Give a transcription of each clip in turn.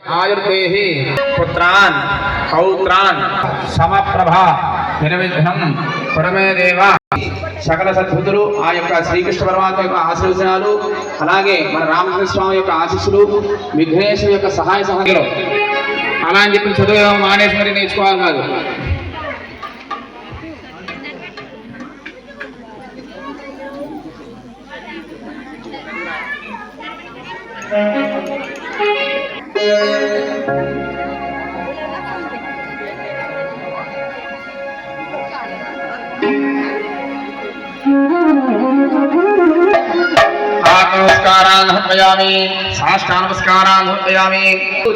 आयुर्देहि पुत्रान् पौत्रान् समप्रभा निर्विघ्नं परमे देव సకల సద్భుతులు ఆ యొక్క శ్రీకృష్ణ పరమాత్మ యొక్క ఆశీర్వచనాలు అలాగే మన రామకృష్ణ స్వామి యొక్క ఆశీస్సులు విఘ్నేశ్వరు యొక్క సహాయ సహకారం అలా అని చెప్పి చదువు మానేసి మరి నేర్చుకోవాలి కాదు. నమస్కారాన్ని సమర్పయామి సాష్టాంగ నమస్కారాన్ని సమర్పయామి.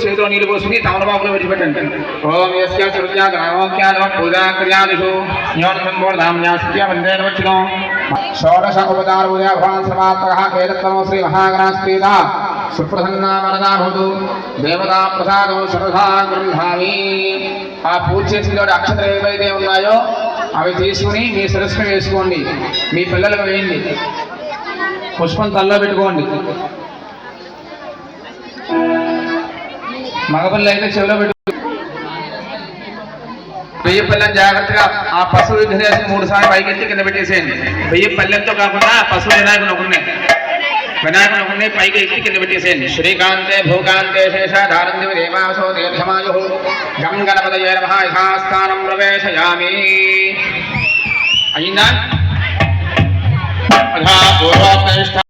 చేతిలో నీళ్ళు పోసుకుని తమలపాకులో విడిచిపెట్టండి. ఓం యస్య సృజ్యాగణోక్యాదవ పూజా క్రియాదిషు న్యోన్మంబోర్ధామ్యాస్త్యవందేనవచ్చినో షోడశ ఉపచార పూజా భవాన్ సమాత్మకః ఏతత్తమో శ్రీ మహాగణాస్త్రీత సుప్రసన్నా వరదా భవతు దేవతా ప్రసాదం సర్వదా గృహామి. ఆ పూజ చేసిన అక్షతలు ఏవైతే ఉన్నాయో అవి తీసుకుని మీ శిరస్సును వేసుకోండి, మీ పిల్లలకు వేయండి, పుష్పం తల్లో పెట్టుకోండి. మగపిల్లలు అయితే చెవిలో పెట్టు. వెయ్యి పల్లెని జాగ్రత్తగా ఆ పశువు విగ్రహేసి 3 సార్లు పైకెత్తి కింద పెట్టేసేయండి. వెయ్యి పల్లెంతో కాకుండా పశువు వినాయకుని ఒకరిని పైకి ఎత్తి కింద పెట్టేసేయండి. శ్రీకాంతే భూకాంతే శేషాధారంది దేవాసో దీర్ఘమాయు గం గణపతయే నమః యథాస్థానం ప్రవేశయామి. అయిందా?